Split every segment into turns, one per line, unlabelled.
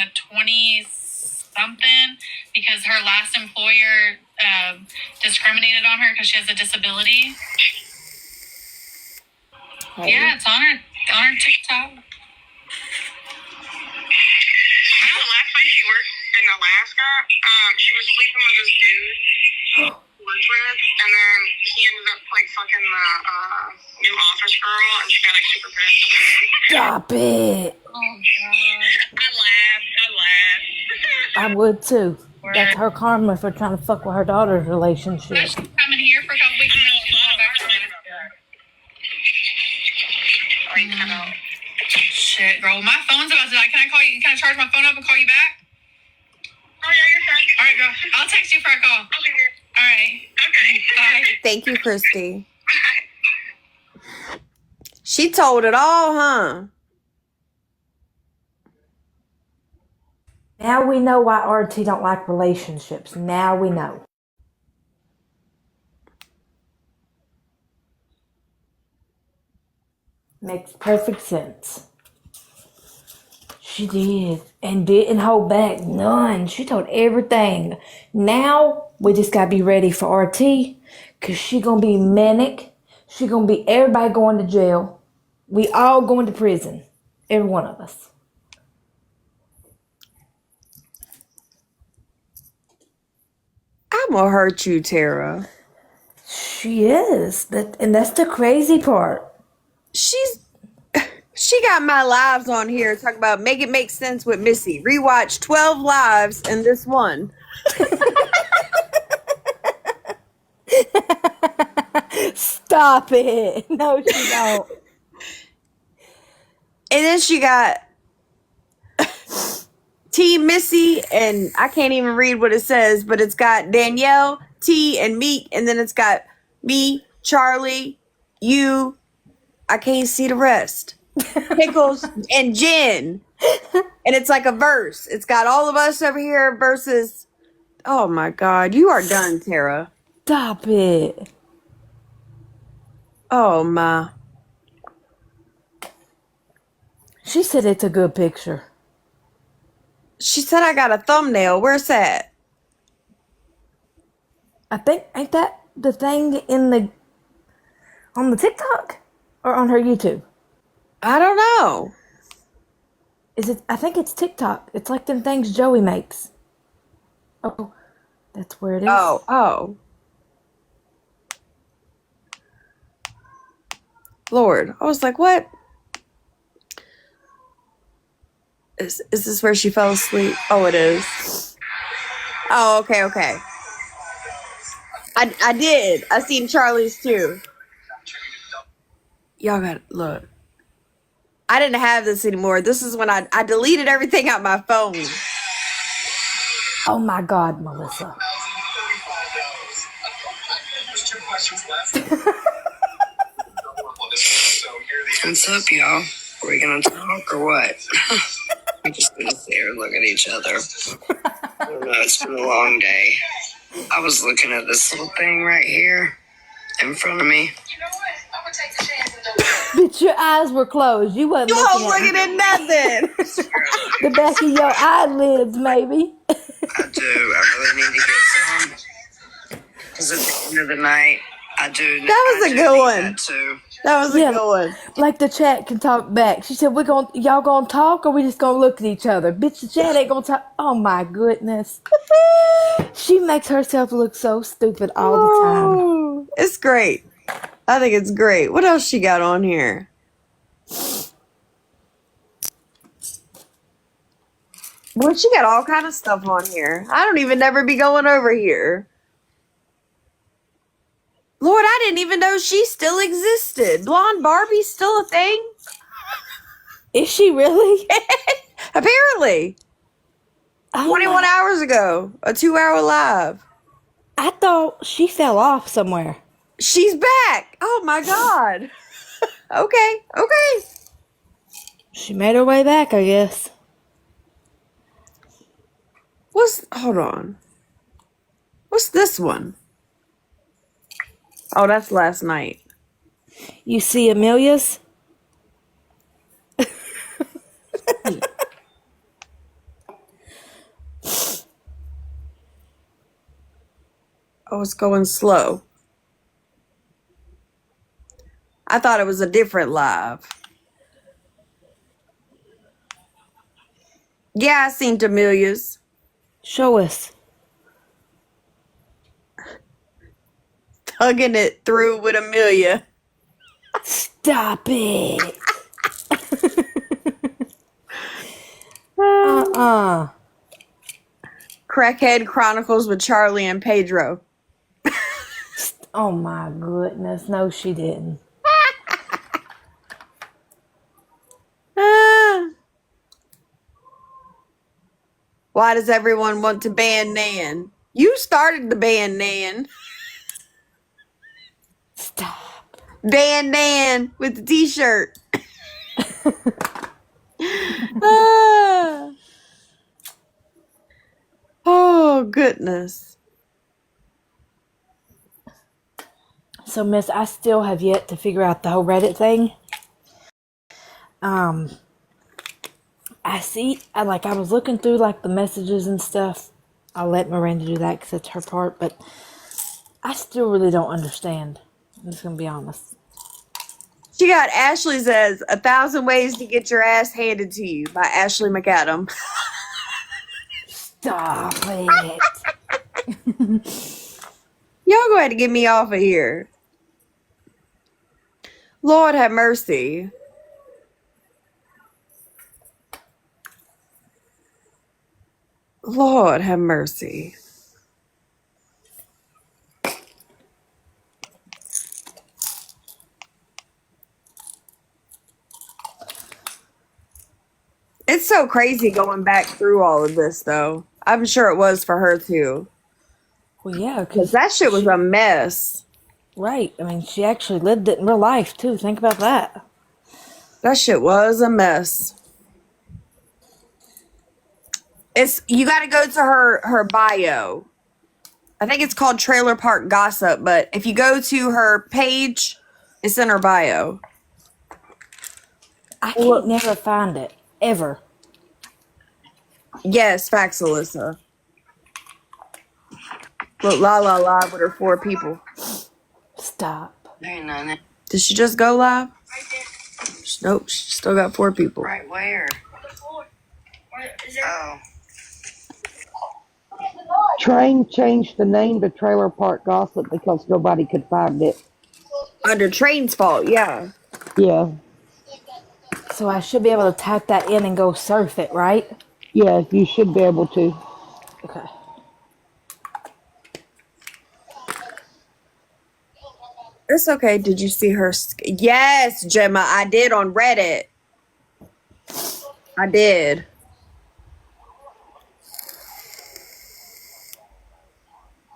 the 20 something because her last employer discriminated on her because she has a disability. Hey. Yeah, it's on her TikTok.
The last place she worked in Alaska, she was sleeping with this dude who worked with, and then he ended up like fucking the new office girl, and she got like super pissed.
Stop it!
Oh god!
I laughed.
I would too. That's her karma for trying to fuck with her daughter's relationship.
She's coming here for a couple weeks and then she's going back to Alaska. Shit, girl. My phone's about to die. Can I call you? Can I charge my phone up and call you back?
Oh, yeah, you're fine.
All right, girl. I'll text you for a call.
Okay, good.
All right.
Okay.
Bye.
Thank you, Christy. She told it all, huh?
Now we know why RT don't like relationships. Now we know. Makes perfect sense. She did. And didn't hold back none. She told everything. Now, we just gotta be ready for RT. Because she gonna be manic. She gonna be everybody going to jail. We all going to prison. Every one of us.
I'm gonna hurt you, Tara.
She is. And that's the crazy part.
She got my lives on here talking about make it make sense with Missy. Rewatch 12 lives and this one.
Stop it. No, she don't.
And then she got Team Missy, and I can't even read what it says, but it's got Danielle, T, and Meek, and then it's got me, Charlie, you. I can't see the rest. Pickles and Jen. And it's like a verse. It's got all of us over here versus. Oh my God, you are done, Tara.
Stop it.
Oh my.
She said it's a good picture.
She said I got a thumbnail. Where's that?
I think, ain't that the thing on the TikTok? Or on her YouTube?
I don't know.
I think it's TikTok. It's like them things Joey makes. Oh, that's where it is.
Oh. Lord. I was like, what? Is this where she fell asleep? Oh, it is. Oh, okay. I did. I seen Charlie's too. Y'all got look. I didn't have this anymore. This is when I deleted everything out my phone.
Oh my God, Melissa.
What's up, y'all? Are we gonna talk or what? We're just gonna sit here and look at each other. I don't know, it's been a long day. I was looking at this little thing right here in front of me.
Bitch, your eyes were closed. You wasn't
looking at nothing.
The back of your eyelids, maybe.
I do. I really need to get some. Because at the end of the night, I do.
That was a good one.
That too.
That was a good one.
Like the chat can talk back. She said, y'all gonna talk or we just gonna look at each other? Bitch, the chat ain't gonna talk. Oh my goodness. She makes herself look so stupid all the time.
It's great. I think it's great. What else she got on here? Well, she got all kind of stuff on here. I don't even never be going over here. Lord, I didn't even know she still existed. Blonde Barbie's still a thing?
Is she really?
Apparently. 21 hours ago. A 2-hour live.
I thought she fell off somewhere.
She's back. Oh my God. Okay.
She made her way back, I guess.
Hold on. What's this one? Oh, that's last night.
You see Amelia's?
Oh, it's going slow. I thought it was a different live. Yeah, I seen D'Amelia's.
Show us.
Hugging it through with Amelia.
Stop it.
Crackhead Chronicles with Charlie and Pedro.
Oh my goodness. No, she didn't.
Why does everyone want to ban Nan? You started the ban Nan.
Stop.
Ban Nan with the t-shirt. Ah. Oh, goodness.
So, Miss, I still have yet to figure out the whole Reddit thing. I was looking through like the messages and stuff. I'll let Miranda do that because it's her part, but I still really don't understand. I'm just gonna be honest.
She got Ashley's as 1,000 Ways to Get Your Ass Handed to You by Ashley McAdam.
Stop it.
Y'all go ahead and get me off of here. Lord have mercy. Lord have mercy. It's so crazy going back through all of this, though. I'm sure it was for her, too.
Well, yeah,
Because
because
that shit was a mess.
right. I mean, she actually lived it in real life too. Think about that.
That shit was a mess. You got to go to her bio. I think it's called Trailer Park Gossip, but if you go to her page, it's in her bio.
I can't never find it ever.
Yes, facts, Alyssa. Look, La La Live with her 4 people.
Stop.
There ain't none.
Did she just go live? Nope, she still got 4 people.
Right where? Oh.
Train changed the name to Trailer Park Gossip because nobody could find it.
Under Train's fault, yeah.
Yeah.
So I should be able to type that in and go surf it, right?
Yeah, you should be able to.
Okay.
It's okay. Did you see her? Yes, Gemma, I did on Reddit. I did.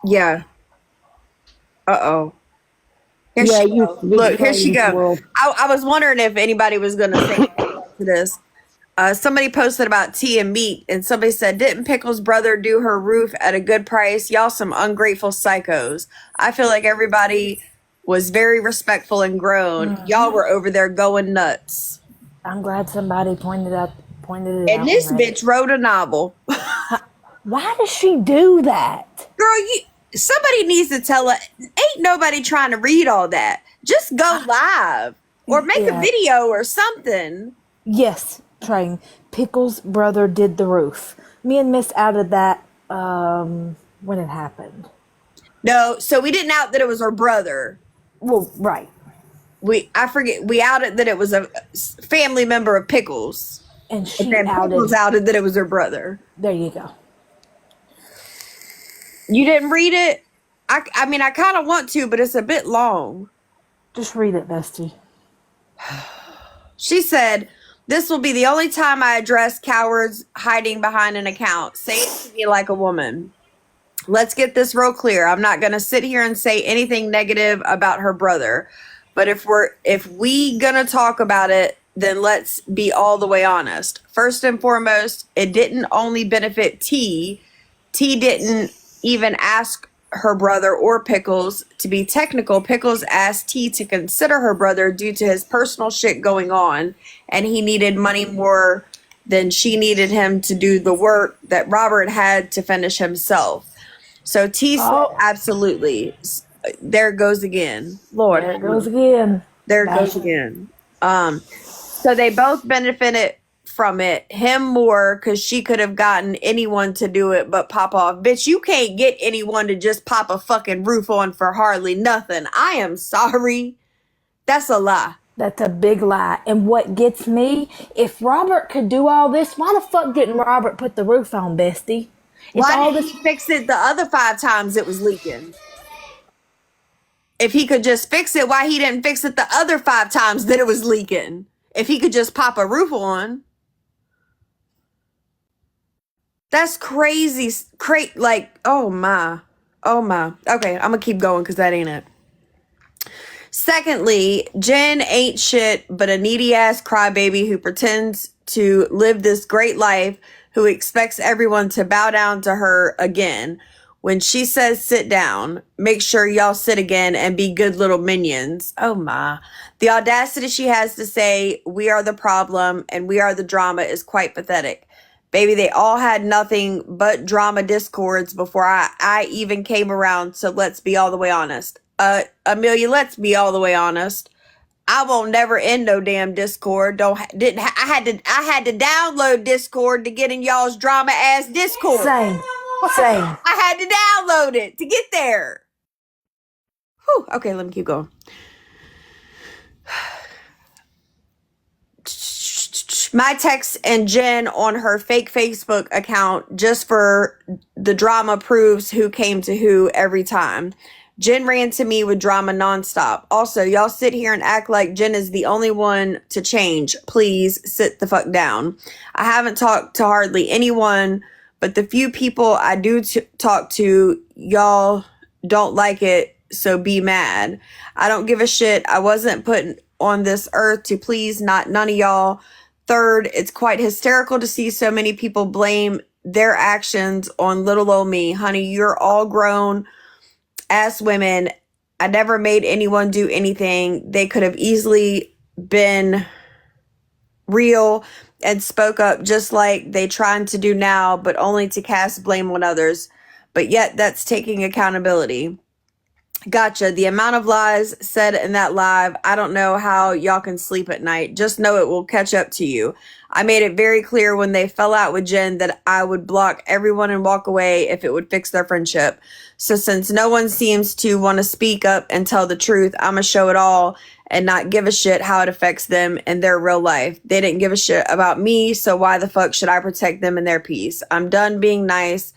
Yeah. Uh-oh. Here
Yeah,
she
it used
go.
to be
Look, here she
Train's
go.
World.
I was wondering if anybody was going to say anything to this. Somebody posted about tea and meat, and somebody said, didn't Pickle's brother do her roof at a good price? Y'all some ungrateful psychos. I feel like everybody was very respectful and grown. Y'all were over there going nuts.
I'm glad somebody pointed it out.
And this
on Reddit.
bitch wrote a novel.
Why does she do that?
Girl, somebody needs to tell her. Ain't nobody trying to read all that. Just go live or make a
Yeah.
video or something.
Yes, Train. Pickle's brother did the roof. Me and Miss outed that when it happened.
No, so we didn't out that it was her brother.
Well, right.
I forget. We outed that it was a family member of Pickles.
And
But
she
then Pickles outed that it was her brother.
There you go.
You didn't read it? I mean, I kind of want to, but it's a bit long.
Just read it, bestie.
She said, this will be the only time I address cowards hiding behind an account. Say it to me like a woman. Let's get this real clear. I'm not going to sit here and say anything negative about her brother. But if we going to talk about it, then let's be all the way honest. First and foremost, it didn't only benefit T. T didn't even ask her brother or Pickles. To be technical, Pickles asked T to consider her brother due to his personal shit going on, and he needed money more than she needed him to do the work that Robert had to finish himself. So T said,
Oh,
absolutely. There it goes again. Lord,
there it goes again.
there it goes
Bash.
again. So they both benefited from it. Him more because she could have gotten anyone to do it but pop off. Bitch, you can't get anyone to just pop a fucking roof on for hardly nothing. I am sorry. That's a lie.
That's a big lie. And what gets me, if Robert could do all this, why the fuck didn't Robert put the roof on, bestie? It's
Why
all
didn't
this.
he fix it the other 5 times it was leaking? If he could just fix it, why he didn't fix it the other 5 times that it was leaking? If he could just pop a roof on. That's crazy. Like, oh my. Oh my. Okay, I'm gonna keep going because that ain't it. Secondly, Jen ain't shit but a needy ass crybaby who pretends to live this great life, who expects everyone to bow down to her again. When she says sit down, make sure y'all sit again and be good little minions. Oh my. The audacity she has to say, we are the problem and we are the drama is quite pathetic. Baby, they all had nothing but drama discords before I even came around, so let's be all the way honest. Amelia, let's be all the way honest. I won't never end no damn Discord. I had to download Discord to get in y'all's drama ass Discord.
Same. Same.
I had to download it to get there. Whew. Okay, let me keep going. My text and Jen on her fake Facebook account just for the drama proves who came to who every time. Jen ran to me with drama nonstop. Also, y'all sit here and act like Jen is the only one to change. Please sit the fuck down. I haven't talked to hardly anyone, but the few people I do talk to, y'all don't like it, so be mad. I don't give a shit. I wasn't put on this earth to please none of y'all. Third, it's quite hysterical to see so many people blame their actions on little old me. Honey, you're all grown ass women. I never made anyone do anything. They could have easily been real and spoke up just like they trying to do now, but only to cast blame on others. But yet that's taking accountability. Gotcha. The amount of lies said in that live, I don't know how y'all can sleep at night. Just know it will catch up to you. I made it very clear when they fell out with Jen that I would block everyone and walk away if it would fix their friendship. So since no one seems to want to speak up and tell the truth, I'm going to show it all and not give a shit how it affects them in their real life. They didn't give a shit about me, so why the fuck should I protect them and their peace? I'm done being nice.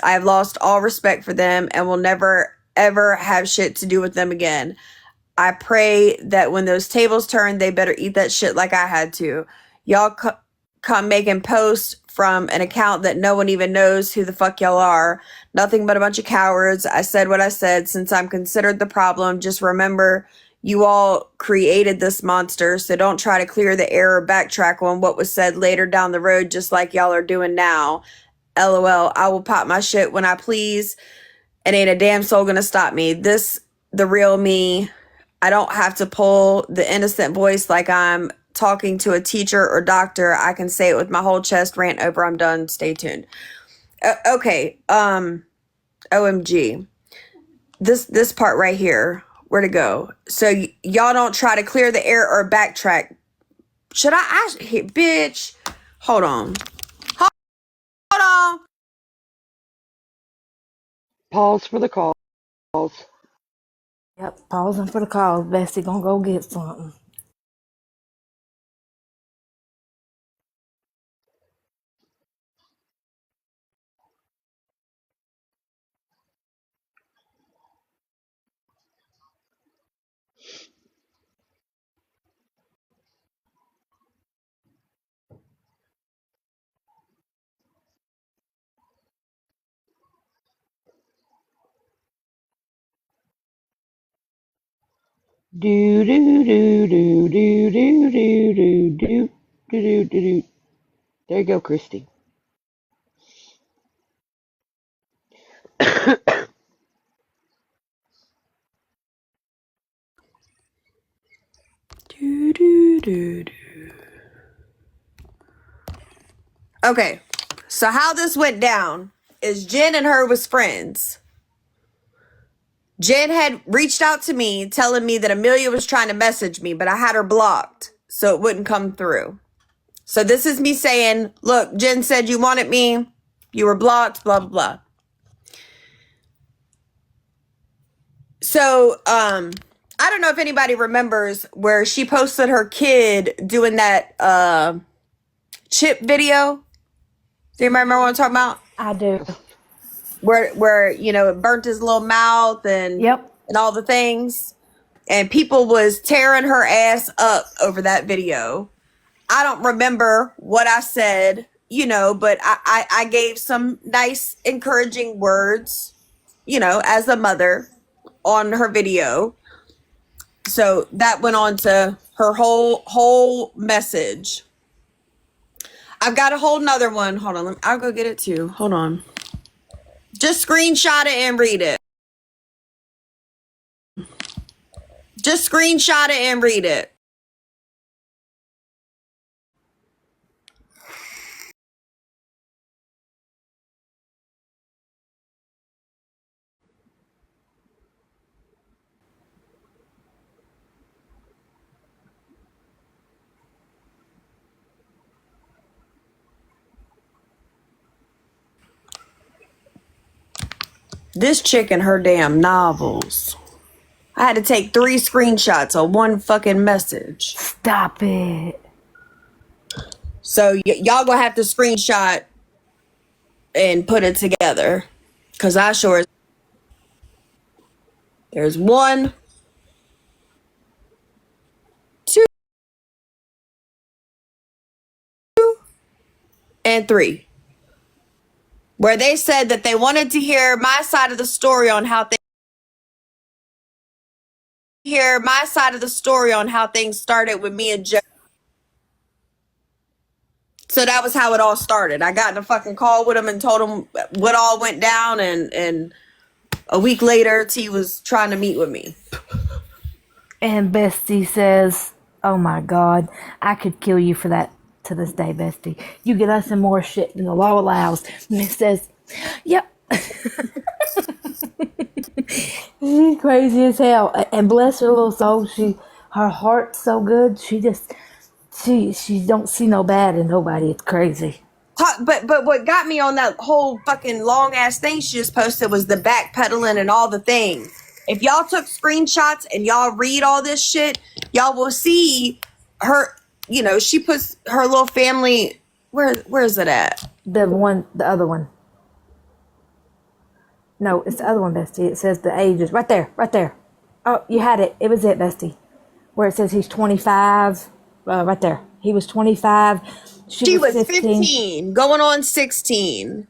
I have lost all respect for them and will never ever have shit to do with them again. I pray that when those tables turn, they better eat that shit like I had to. Y'all come making posts from an account that no one even knows who the fuck y'all are. Nothing but a bunch of cowards. I said what I said. Since I'm considered the problem, just remember you all created this monster, so don't try to clear the air or backtrack on what was said later down the road, just like y'all are doing now. LOL. I will pop my shit when I please. And ain't a damn soul gonna stop me. This, the real me. I don't have to pull the innocent voice like I'm talking to a teacher or doctor. I can say it with my whole chest. Rant over. I'm done. Stay tuned. Okay. OMG. This part right here. Where to go? So y'all don't try to clear the air or backtrack. Should I hit bitch? Hold on. Hold on.
Pause for the calls.
Yep, pausing for the calls. Bestie gonna go get something.
Do do do do do do do do do do do do. There you go, Christy.
Do, do, do, do. Okay, so how this went down is Jen and her was friends. Jen had reached out to me telling me that Amelia was trying to message me, but I had her blocked so it wouldn't come through. So this is me saying, look, Jen said you wanted me. You were blocked, blah, blah, blah. So, I don't know if anybody remembers where she posted her kid doing that chip video. Do you remember what I'm talking about?
I do.
Where you know, it burnt his little mouth and
Yep.
and all the things. And people was tearing her ass up over that video. I don't remember what I said, you know, but I gave some nice encouraging words, you know, as a mother on her video. So that went on to her whole message. I've got a whole nother one. Hold on. I'll go get it too. Hold on. Just screenshot it and read it. Just screenshot it and read it. This chick and her damn novels. I had to take 3 screenshots of one fucking message.
Stop it.
So y'all gonna have to screenshot and put it together. Cause I sure. There's 1, 2, and 3. Where they said that they wanted to hear my side of the story on how things started with me and Joe. So that was how it all started. I got in a fucking call with him and told him what all went down, and a week later T was trying to meet with me.
And Bestie says, oh my God, I could kill you for that to this day, Bestie. You get us in more shit than the law allows. And it says, yep. She's crazy as hell. And bless her little soul, her heart's so good. She don't see no bad in nobody. It's crazy.
But what got me on that whole fucking long ass thing she just posted was the backpedaling and all the things. If y'all took screenshots and y'all read all this shit, y'all will see her, you know, she puts her little family, where is it at?
The other one. No, it's the other one, Bestie. It says the ages. Right there. Oh, you had it. It was it, Bestie. Where it says he's 25. Right there. He was 25. She was
15, going on 16.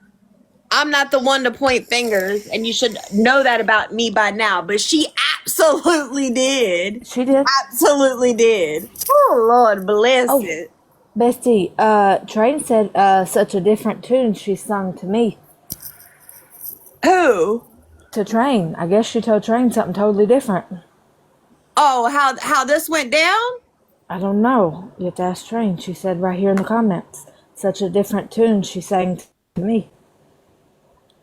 I'm not the one to point fingers, and you should know that about me by now. But she absolutely did.
She did?
Absolutely did. Oh, Lord bless it.
Bestie, Train said such a different tune she sung to me.
Who?
To Train. I guess she told Train something totally different.
Oh, how this went down?
I don't know. You have to ask Train. She said right here in the comments. Such a different tune she sang to me.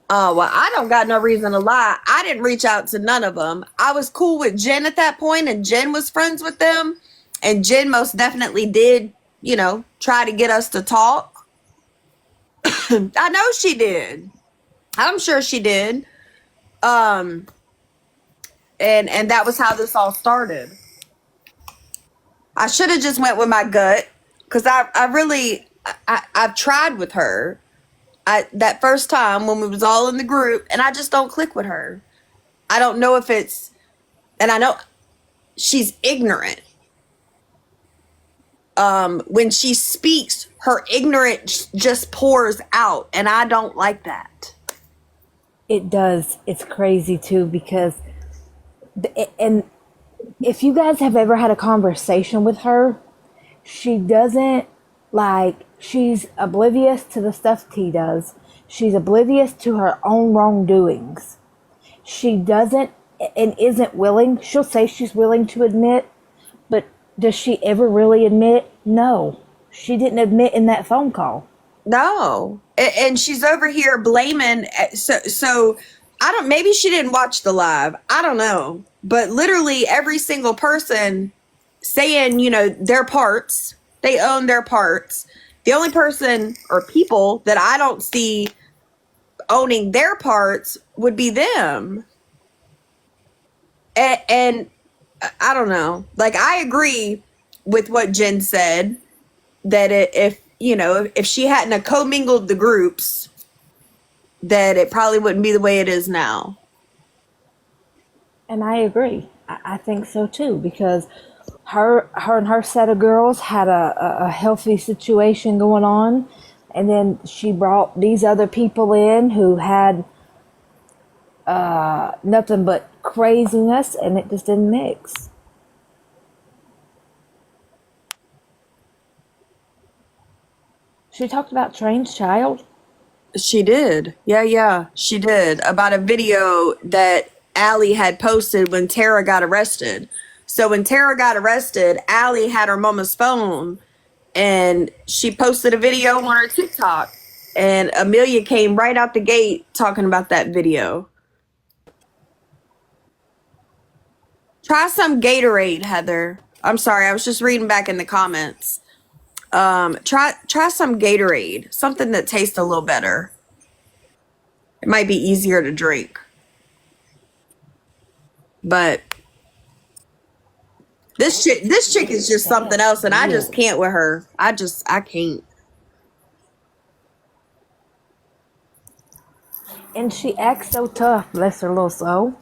Oh, well, I don't got no reason to lie. I didn't reach out to none of them. I was cool with Jen at that point, and Jen was friends with them. And Jen most definitely did, you know, try to get us to talk. I know she did. I'm sure she did. And that was how this all started. I should have just went with my gut, because I've tried with her. That first time when we was all in the group, and I just don't click with her. I don't know if it's, and I know she's ignorant. When she speaks, her ignorance just pours out, and I don't like that.
It does. It's crazy too, because and if you guys have ever had a conversation with her, she doesn't, like, she's oblivious to the stuff T does. She's oblivious to her own wrongdoings. She doesn't and isn't willing. She'll say she's willing to admit, but does she ever really admit? No. She didn't admit in that phone call.
No. And she's over here blaming. So maybe she didn't watch the live. I don't know. But literally every single person saying, their parts, they own their parts. The only person or people that I don't see owning their parts would be them. And I don't know. Like, I agree with what Jen said that if she hadn't have commingled the groups, that it probably wouldn't be the way it is now.
And I agree. I think so too, because her and her set of girls had a healthy situation going on, and then she brought these other people in who had nothing but craziness, and it just didn't mix. She talked about Train's child.
She did. Yeah, she did. About a video that Allie had posted when Tara got arrested. So when Tara got arrested, Allie had her mama's phone and she posted a video on her TikTok. And Amelia came right out the gate talking about that video. Try some Gatorade, Heather. I'm sorry, I was just reading back in the comments. Try some Gatorade. Something that tastes a little better. It might be easier to drink. But this chick is just something else, and I just can't with her. I can't.
And she acts so tough, bless her little soul.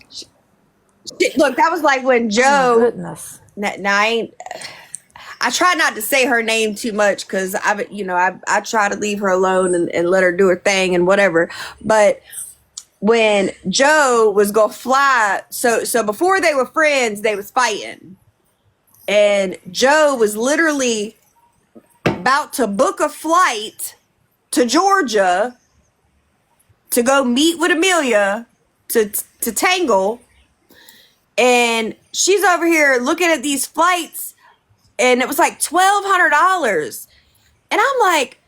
Look, that was like when
Oh,
Joe.
my goodness.
Now I try not to say her name too much because I try to leave her alone and let her do her thing and whatever. But when Joe was gonna fly, so before they were friends, they was fighting, and Joe was literally about to book a flight to Georgia to go meet with Amelia to tangle, and she's over here looking at these flights, and it was like $1,200, and I'm like,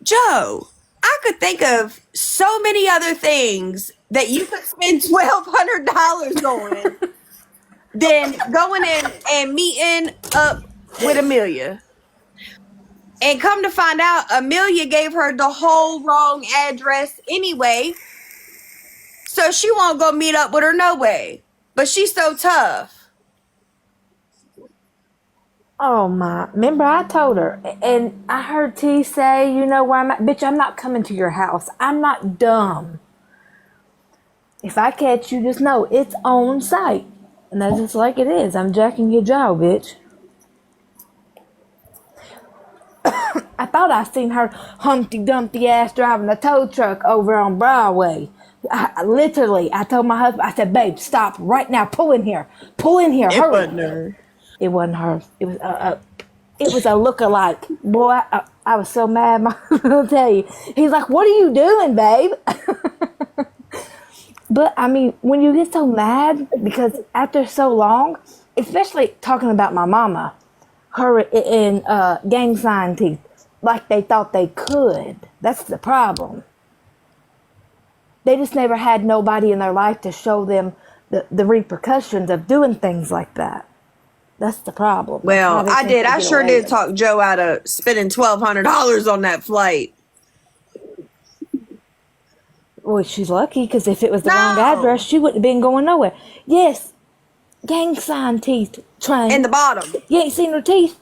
Joe, I could think of so many other things that you could spend $1,200 on than going in and meeting up with Amelia. And come to find out, Amelia gave her the whole wrong address anyway. So she won't go meet up with her no way. But she's so tough.
Oh my! Remember, I told her, and I heard T say, "You know where I'm at, bitch. I'm not coming to your house. I'm not dumb. If I catch you, just know it's on site, and that's just like it is. I'm jacking your jaw, bitch." I thought I seen her Humpty Dumpty ass driving a tow truck over on Broadway. I told my husband, I said, "Babe, stop right now. Pull in here, hurry."
wasn't her.
It wasn't her. It was a look-alike. Boy, I was so mad. I'll tell you. He's like, "What are you doing, babe?" But I mean, when you get so mad because after so long, especially talking about my mama, her and gang sign teeth, like they thought they could. That's the problem. They just never had nobody in their life to show them the repercussions of doing things like that. That's the problem.
Well, I did. I sure did talk Joe out of spending $1,200 on that flight.
Well, she's lucky because if it was the wrong
No.
address, she wouldn't have been going nowhere. Yes, gang sign teeth, Train.
In the bottom.
You ain't seen her teeth?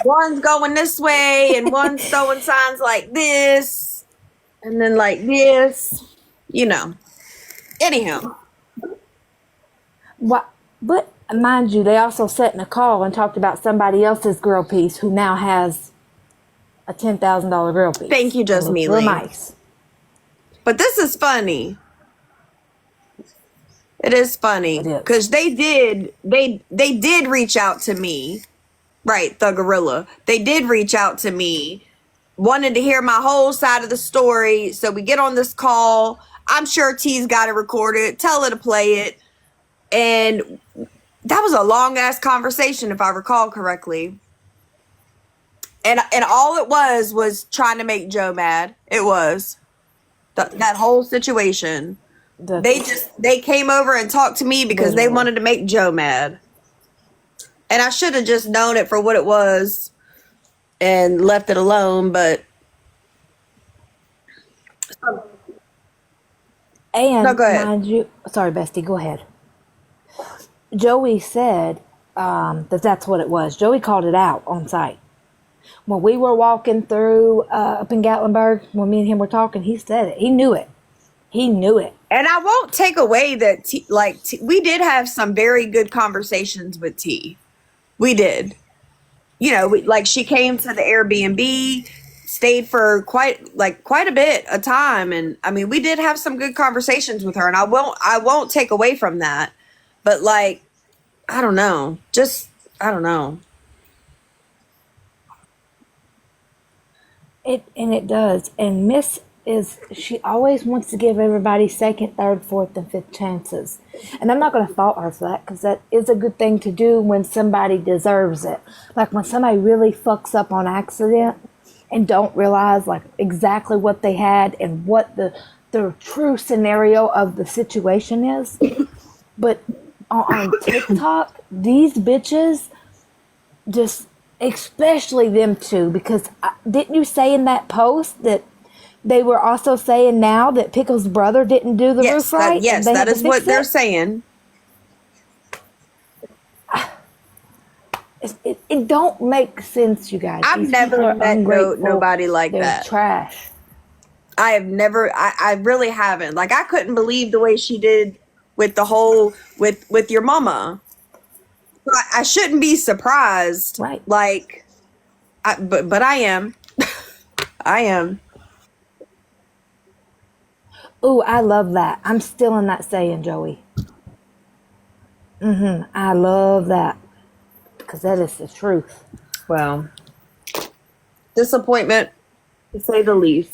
One's going this way and one's throwing signs like this and then like this. Anyhow.
What? But mind you, they also sat in a call and talked about somebody else's girl piece who now has a $10,000 girl piece.
Thank you, Just Me
Real
Lee.
nice.
But this is funny. It is funny
It is.
because they did reach out to me, right? The gorilla. They did reach out to me, wanted to hear my whole side of the story. So we get on this call. I'm sure T's got it recorded. Tell her to play it, and that was a long ass conversation, if I recall correctly. And all it was trying to make Joe mad. It was. That whole situation.
That's
They came over and talked to me because they
literally.
wanted to make Joe mad. And I should have just known it for what it was and left it alone, but no,
And
go ahead.
mind you, sorry, Bestie, go ahead. Joey said that's what it was. Joey called it out on site. When we were walking through up in Gatlinburg, when me and him were talking, he said it. He knew it. He knew it.
And I won't take away that we did have some very good conversations with T. We did. You know, like she came to the Airbnb, stayed for quite a bit of time, and I mean, we did have some good conversations with her, and I won't take away from that. But like, I don't know. Just I don't know.
It does. And Miss she always wants to give everybody second, third, fourth, and fifth chances. And I'm not going to fault her for that because that is a good thing to do when somebody deserves it. Like when somebody really fucks up on accident and don't realize like exactly what they had and what the true scenario of the situation is. But on TikTok, these bitches just, especially them two, because didn't you say in that post that they were also saying now that Pickle's brother didn't do the roof right?
Yes,
and they
that
had to
is what
fix
they're
it?
saying.
It don't make sense, you guys.
I've
These people
never
are
met
ungrateful.
nobody like
They're
that.
trash.
I have never. I really haven't. Like I couldn't believe the way she did with the whole with your mama. I shouldn't be surprised.
Right.
Like, but I am. I am.
Ooh, I love that. I'm still in that saying, Joey. I love that because that is the truth.
Well, disappointment to say the least.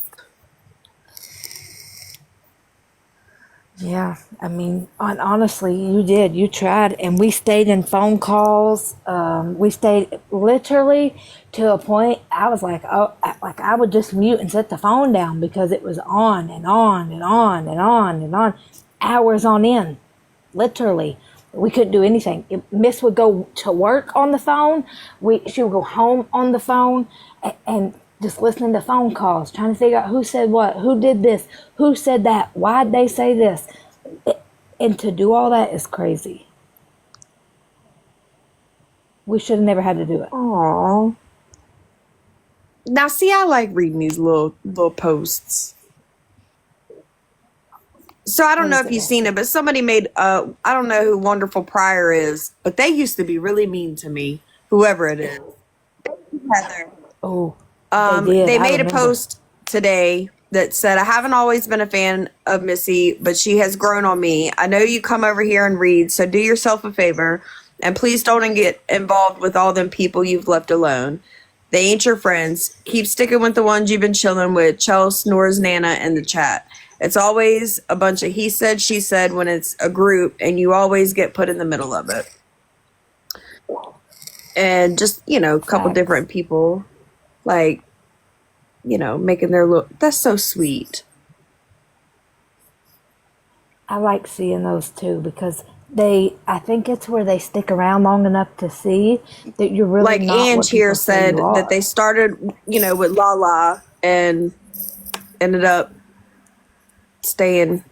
Yeah, I mean, honestly, you did. You tried, and we stayed in phone calls. We stayed literally to a point. I was like, oh, like I would just mute and set the phone down because it was on and on and on and on and on, hours on end, literally. We couldn't do anything. Miss would go to work on the phone. She would go home on the phone, and just listening to phone calls, trying to figure out who said what, who did this, who said that, why'd they say this. And to do all that is crazy. We should have never had to do it.
Aww. Now, see, I like reading these little posts. So I don't know if you've seen it, but somebody made I don't know who Wonderful Pryor is, but they used to be really mean to me, whoever it is. Heather.
Oh, they did.
They
I
made a
remember.
post today that said, I haven't always been a fan of Missy, but she has grown on me. I know you come over here and read, so do yourself a favor and please don't get involved with all them people you've left alone. They ain't your friends. Keep sticking with the ones you've been chilling with, Chell, Snores, Nana, and the chat. It's always a bunch of he said, she said when it's a group, and you always get put in the middle of it. And just, you know, a couple
Facts.
different people, like, you know, making their look. That's so sweet.
I like seeing those too because I think it's where they stick around long enough to see that you're really
Like
not what
Ange here
people say
said
you are.
that they started, you know, with Lala and ended up staying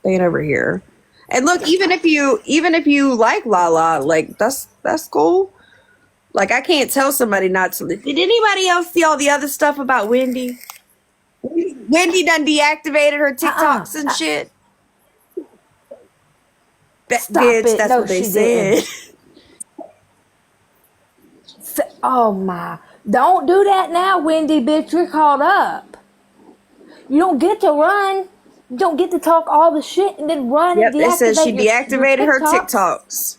over here. And look, even if you like Lala, like that's cool. Like I can't tell somebody not to. Did anybody else see all the other stuff about Wendy? Wendy done deactivated her TikToks and shit.
Stop
Bitch,
it.
that's
No,
what they
she
said.
didn't. Oh my. Don't do that now, Wendy, bitch. You're caught up. You don't get to run. You don't get to talk all the shit and then run
Yep,
and
it says she
deactivate your
deactivated her
TikToks.
TikToks.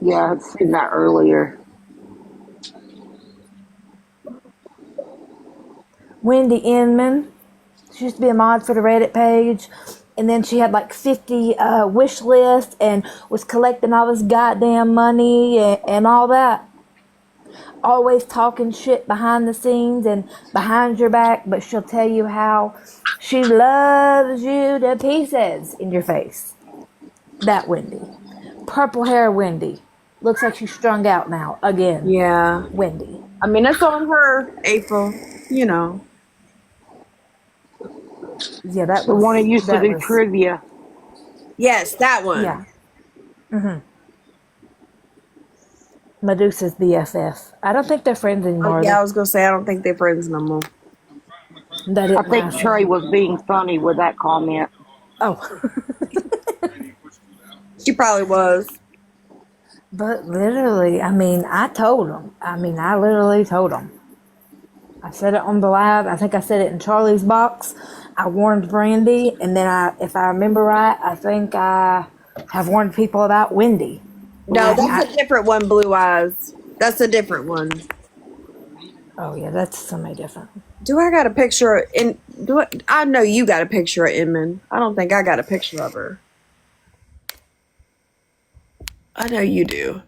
Yeah, I'd seen that earlier.
Wendy Inman. She used to be a mod for the Reddit page. And then she had like 50 wish lists and was collecting all this goddamn money and all that. always talking shit behind the scenes and behind your back, but she'll tell you how she loves you to pieces in your face. That Wendy. Purple hair Wendy. Looks like she's strung out now. Again.
Yeah.
Wendy.
I mean, that's on her, April. You know.
Yeah, that
The
was.
one that used to
that
do
was,
trivia.
Yes, that one.
Yeah. Medusa's BFF. I don't think they're friends anymore.
Yeah, I was gonna say I don't think they're friends no more.
That
I
didn't
think
last.
Trey was being funny with that comment.
Oh.
She probably was.
But literally, I mean, I told him. I literally told him. I said it on the live. I think I said it in Charlie's box. I warned Brandy, and then if I remember right, I think I have warned people about Wendy.
No, that's a different one, Blue Eyes. That's a different one.
Oh yeah, that's somebody different.
Do I got a picture I know you got a picture of Inman. I don't think I got a picture of her. I know you do.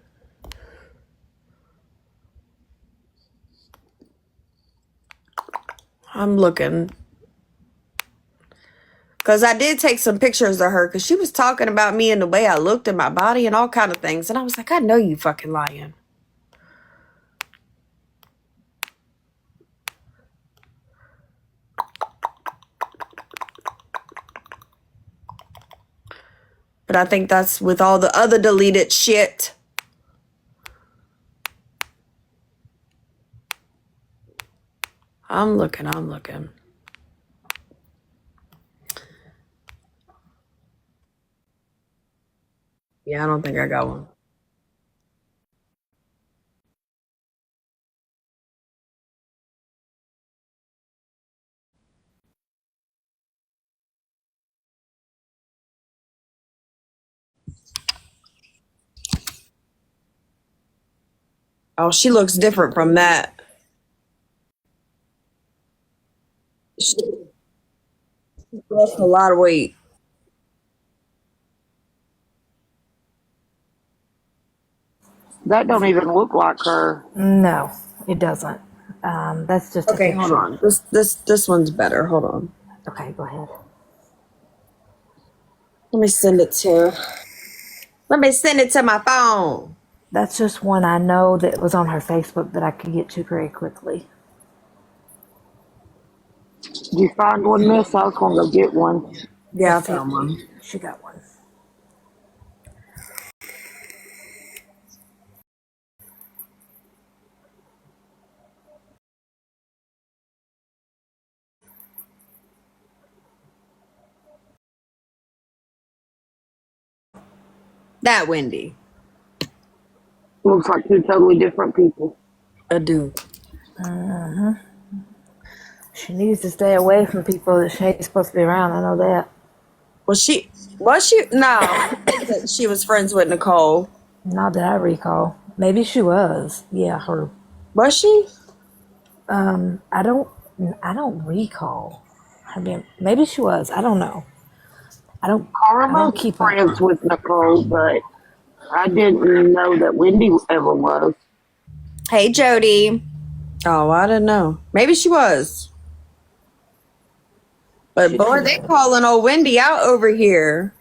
I'm looking. Because I did take some pictures of her because she was talking about me and the way I looked at my body and all kind of things. And I was like, I know you fucking lying. But I think that's with all the other deleted shit. I'm looking. Yeah, I don't think I got one. Oh, she looks different from that. She lost a lot of weight.
That don't even look like her.
No, it doesn't. That's just
Okay,
a
hold
picture.
on. This one's better. Hold on.
Okay, go ahead.
Let me send it to my phone.
That's just one I know that was on her Facebook that I could get to very quickly.
Did you find one, Miss? I was going to go get one.
Yeah, I found one.
She got one.
That Wendy.
Looks like two totally different people.
I do.
She needs to stay away from people that she ain't supposed to be around. I know that.
Was she? No. She was friends with Nicole.
Not that I recall. Maybe she was. Yeah, her.
Was she?
I don't recall. I mean, maybe she was. I don't know. I don't
Carla's
keep up.
friends with Nicole, but I didn't know that Wendy ever was.
Hey, Jody. Oh, I didn't know. Maybe she was. But boy, they calling old Wendy out over here.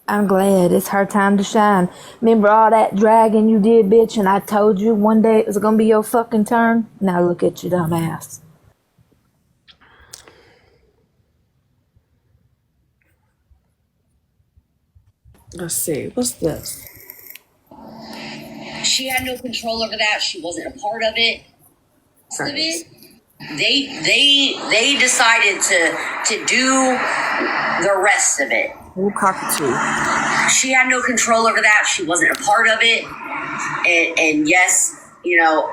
I'm glad it's her time to shine. Remember all that dragging you did, bitch, and I told you one day it was gonna be your fucking turn? Now look at you, dumbass.
Let's see. What's this?
She had no control over that. She wasn't a part of it. They decided to do the rest of it.
Ooh, cockatoo.
She had no control over that. She wasn't a part of it. And yes, you know,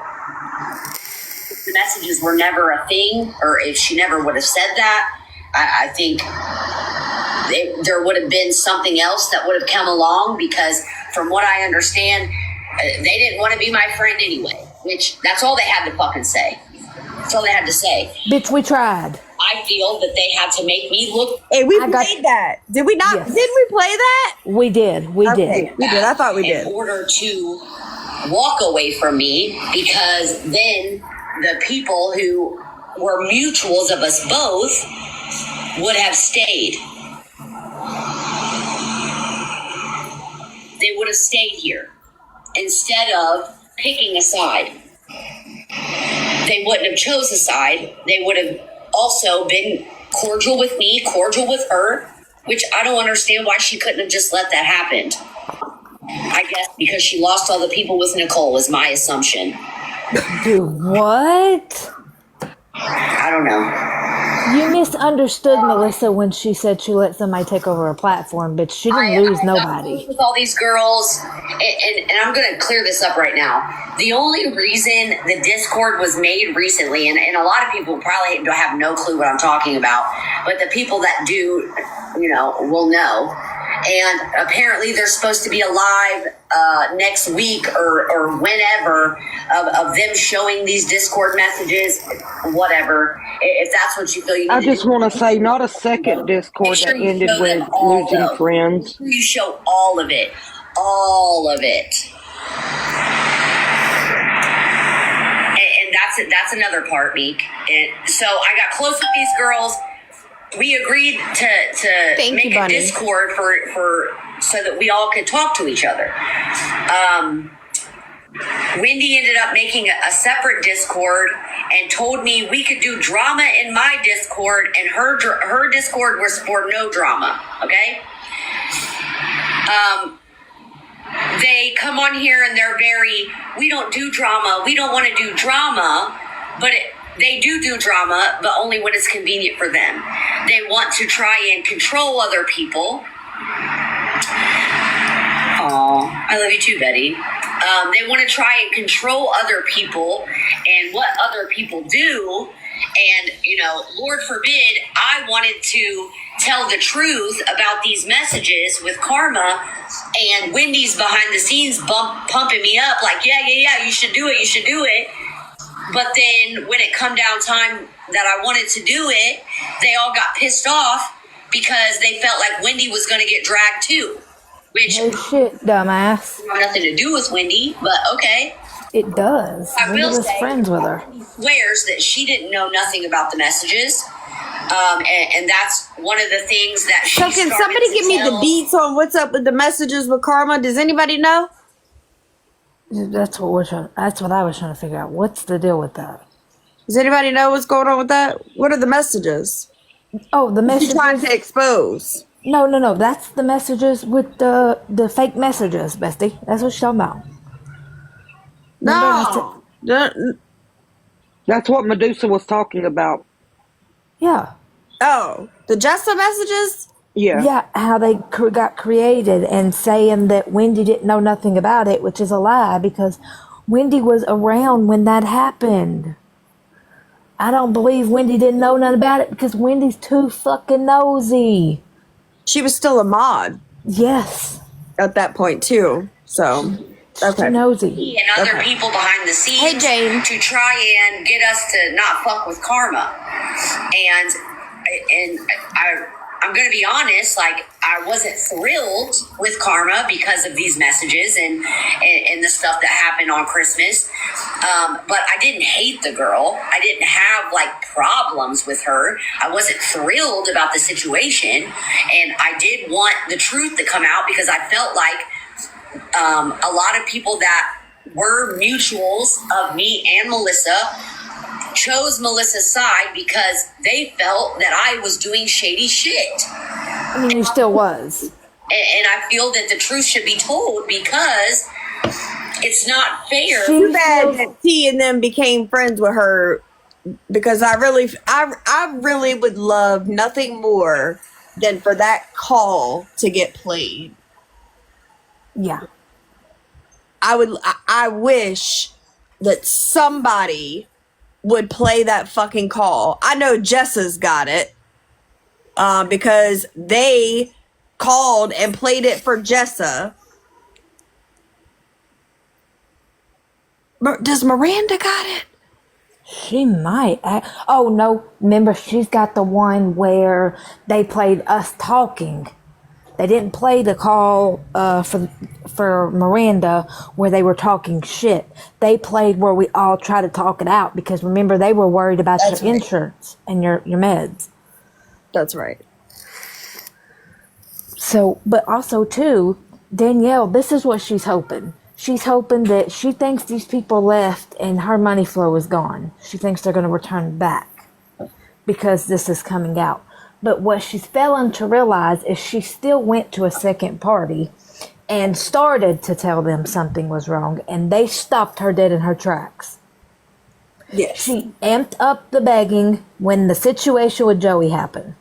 the messages were never a thing, or if she never would have said that, I think there would have been something else that would have come along, because from what I understand, they didn't want to be my friend anyway, which that's all they had to fucking say. That's all they had to say.
Bitch, we tried.
I feel that they had to make me look.
Hey, we played that. Did we not?
Yes.
Didn't we play that?
We did. We
Okay,
did.
we did. I thought we did.
In order to walk away from me, because then the people who were mutuals of us both would have stayed. They would have stayed here instead of picking a side. They wouldn't have chose a side. They would have also been cordial with me, cordial with her, which I don't understand why she couldn't have just let that happen. I guess because she lost all the people with Nicole is my assumption.
Dude, what?
I don't know.
You misunderstood Melissa when she said she let somebody take over her platform, but she didn't lose nobody.
With all these girls, and I'm going to clear this up right now. The only reason the Discord was made recently, and a lot of people probably have no clue what I'm talking about, but the people that do, will know. And apparently there's supposed to be a live next week or whenever of them showing these Discord messages, whatever. If that's what you feel you need
I
to
just
do.
want to say, not a second Discord that ended with losing friends.
You show all of it. All of it. And that's another part, Meek. And so I got close with these girls. We agreed to make a Discord for so that we all could talk to each other. Wendy ended up making a separate Discord and told me we could do drama in my Discord, and her Discord was for no drama. Okay. They come on here and they're we don't do drama. We don't want to do drama, but they do drama, but only when it's convenient for them. They want to try and control other people. Aw, I love you too, Betty. They want to try and control other people and what other people do. And, Lord forbid, I wanted to tell the truth about these messages with Karma, and Wendy's behind the scenes pumping me up like, yeah, you should do it. But then when it come down time that I wanted to do it, they all got pissed off because they felt like Wendy was going to get dragged too. Which
No shit, dumbass.
have nothing to do with Wendy, but okay.
It does.
I
Wendy
will
was
say,
friends with her.
Swears that she didn't know nothing about the messages. And that's one of the things that she
So can somebody give me the beats on what's up with the messages with Karma? Does anybody know?
That's what I was trying to figure out. What's the deal with that?
Does anybody know what's going on with that? What are the messages?
Oh, the
She's
messages.
trying to expose.
No. That's the messages with the fake messages, bestie. That's what she's talking about.
No.
That's what Medusa was talking about.
Yeah.
Oh, the Jessa messages?
Yeah.
Yeah, how they got created and saying that Wendy didn't know nothing about it, which is a lie because Wendy was around when that happened. I don't believe Wendy didn't know nothing about it because Wendy's too fucking nosy.
She was still a mod
Yes.
at that point too. So,
Too
okay.
nosy.
and other people behind the scenes
Hey, Jane.
to try and get us to not fuck with Karma. And I'm going to be honest, like, I wasn't thrilled with Karma because of these messages and the stuff that happened on Christmas. But I didn't hate the girl. I didn't have, like, problems with her. I wasn't thrilled about the situation. And I did want the truth to come out because I felt like a lot of people that were mutuals of me and Melissa chose Melissa's side because they felt that I was doing shady shit.
I mean, you still was.
And I feel that the truth should be told because it's not fair.
Too bad that T and them became friends with her because I really would love nothing more than for that call to get played.
Yeah.
I wish that somebody would play that fucking call. I know Jessa's got it because they called and played it for Jessa. Does Miranda got it?
She might. Oh, no. Remember, she's got the one where they played us talking. They didn't play the call for Miranda where they were talking shit. They played where we all tried to talk it out because remember they were worried about
That's
your
right.
insurance and your meds.
That's right.
So, but also too, Danielle, this is what she's hoping. She's hoping that she thinks these people left and her money flow is gone. She thinks they're going to return back because this is coming out. But what she's failing to realize is she still went to a second party and started to tell them something was wrong, and they stopped her dead in her tracks.
Yes.
She amped up the begging when the situation with Joey happened.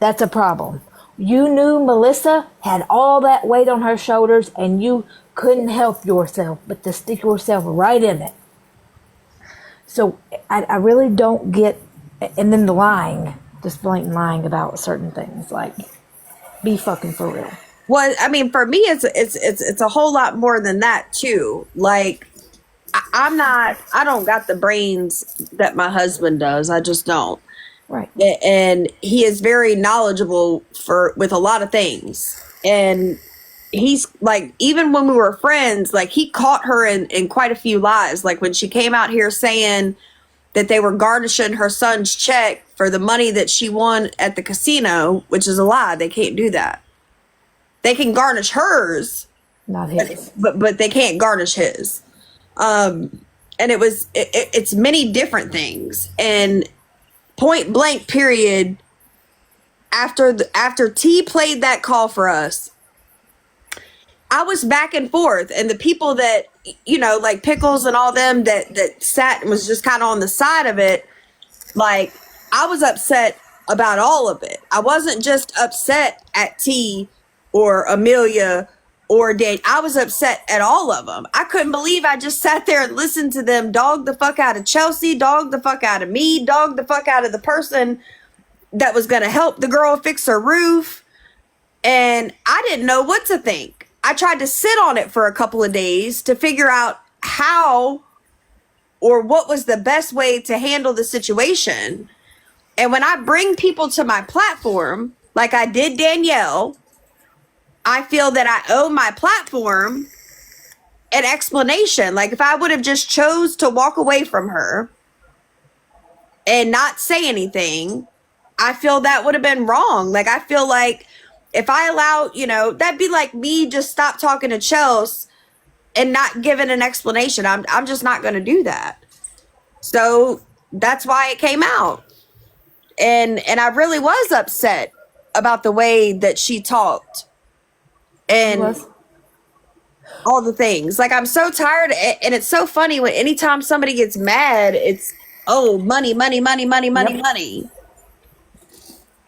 That's a problem. You knew Melissa had all that weight on her shoulders and you couldn't help yourself but to stick yourself right in it. So I really don't get, and then the lying, just blatant lying about certain things, like be fucking for real.
Well, I mean, for me, it's a whole lot more than that too. Like, I don't got the brains that my husband does. I just don't.
Right.
And he is very knowledgeable with a lot of things. And he's like, even when we were friends, like he caught her in quite a few lies. Like when she came out here saying that they were garnishing her son's check for the money that she won at the casino, which is a lie. They can't do that. They can garnish hers,
Not his.
but they can't garnish his. And it's many different things. And point blank period, after T played that call for us, I was back and forth, and the people that, you know, like Pickles and all them that sat and was just kind of on the side of it, like I was upset about all of it. I wasn't just upset at T or Amelia or Dan. I was upset at all of them. I couldn't believe I just sat there and listened to them dog the fuck out of Chelsea, dog the fuck out of me, dog the fuck out of the person that was going to help the girl fix her roof. And I didn't know what to think. I tried to sit on it for a couple of days to figure out how or what was the best way to handle the situation. And when I bring people to my platform, like I did Danielle, I feel that I owe my platform an explanation. Like if I would have just chose to walk away from her and not say anything, I feel that would have been wrong. Like I feel like if I allow, you know, that'd be like me just stop talking to Chelsea and not giving an explanation. I'm just not going to do that. So that's why it came out. And I really was upset about the way that she talked. And all the things. Like I'm so tired, and it's so funny when anytime somebody gets mad, it's money, money, money, money, money,
Yep.
money.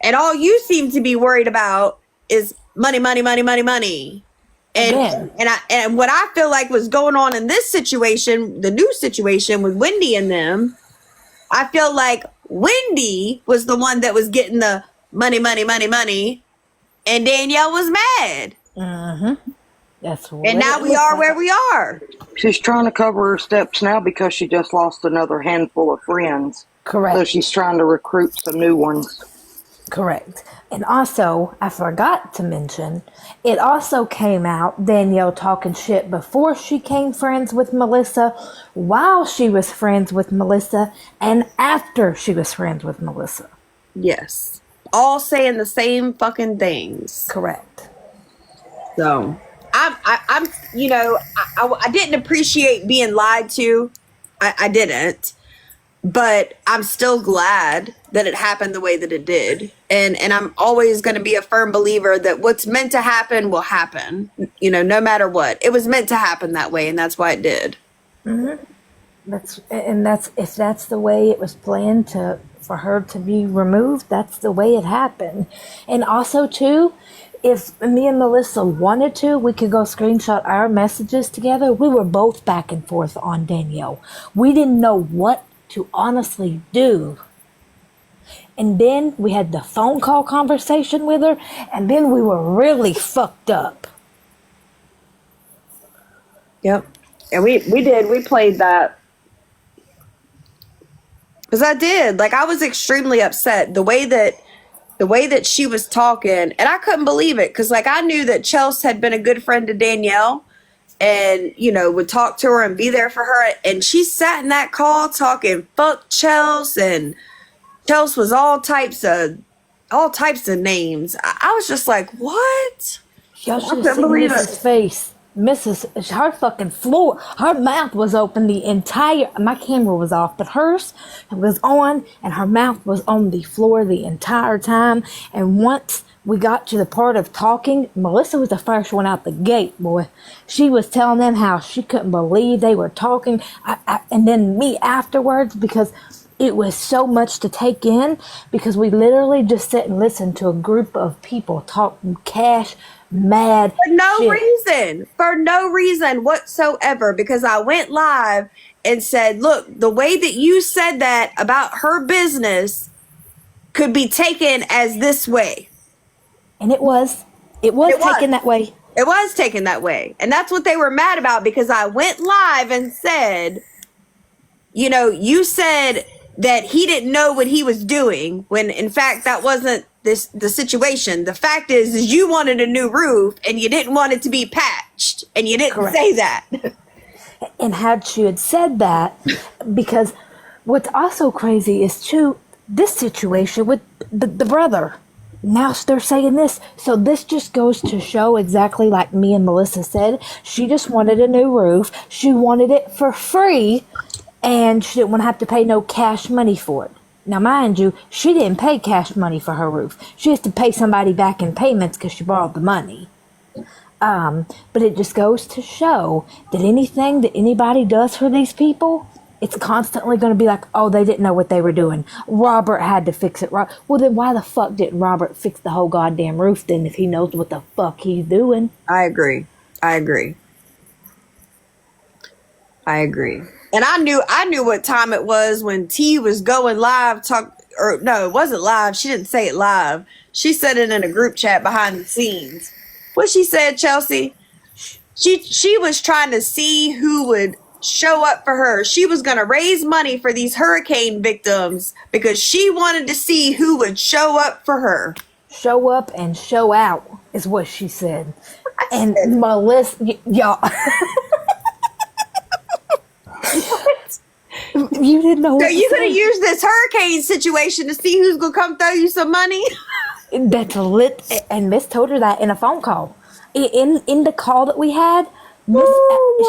And all you seem to be worried about is money, money, money, money, money. And and what I feel like was going on in this situation, the new situation with Wendy and them, I feel like Wendy was the one that was getting the money, money, money, money, and Danielle was mad.
That's
And now we are where we are.
She's trying to cover her steps now because she just lost another handful of friends.
Correct.
So she's trying to recruit some new ones.
Correct. And also, I forgot to mention, it also came out Danielle talking shit before she became friends with Melissa, while she was friends with Melissa, and after she was friends with Melissa.
Yes. All saying the same fucking things.
Correct.
So I'm you know, I didn't appreciate being lied to. I didn't. But I'm still glad that it happened the way that it did. And I'm always going to be a firm believer that what's meant to happen will happen, you know, no matter what. It was meant to happen that way, and that's why it did.
That's if that's the way it was planned for her to be removed, that's the way it happened. And also too, if me and Melissa wanted to, we could go screenshot our messages together. We were both back and forth on Danielle. We didn't know what to honestly do. And then we had the phone call conversation with her, and then we were really fucked up.
Yep. And we played that. Because I did. Like, I was extremely upset. The way that the way that she was talking, and I couldn't believe it because, like, I knew that Chelsea had been a good friend to Danielle and, you know, would talk to her and be there for her. And she sat in that call talking fuck Chelsea, and Chelsea was all types of names. I was just like, what?
Y'all should
couldn't
have seen
believe
Mrs.
it.
face. Her fucking floor, her mouth was open the entire, my camera was off, but hers was on, and her mouth was on the floor the entire time. And once we got to the part of talking, Melissa was the first one out the gate, boy. She was telling them how she couldn't believe they were talking. And then me afterwards, because it was so much to take in, because we literally just sit and listen to a group of people talk cash mad
For no
shit.
reason. For no reason whatsoever. Because I went live and said, look, the way that you said that about her business could be taken as this way.
And it was taken that way.
It was taken that way. And that's what they were mad about, because I went live and said, you know, you said that he didn't know what he was doing, when in fact that wasn't the situation. The fact is you wanted a new roof and you didn't want it to be patched, and you didn't
Correct.
say that.
And had she had said that, because what's also crazy is too, this situation with the brother. Now they're saying this. So this just goes to show exactly like me and Melissa said. She just wanted a new roof. She wanted it for free, and she didn't want to have to pay no cash money for it. Now, mind you, she didn't pay cash money for her roof. She has to pay somebody back in payments because she borrowed the money. But it just goes to show that anything that anybody does for these people, it's constantly going to be like, oh, they didn't know what they were doing. Robert had to fix it. Well, then why the fuck didn't Robert fix the whole goddamn roof then if he knows what the fuck he's doing?
I agree. And I knew what time it was when T was going live no, it wasn't live. She didn't say it live. She said it in a group chat behind the scenes. What she said, Chelsea? She was trying to see who would show up for her. She was going to raise money for these hurricane victims because she wanted to see who would show up for her.
Show up and show out is what she said. And Melissa, y'all. You didn't know.
So you're going to use this hurricane situation to see who's going to come throw you some money?
That's lit. And Miss told her that in a phone call. In the call that we had, Miss,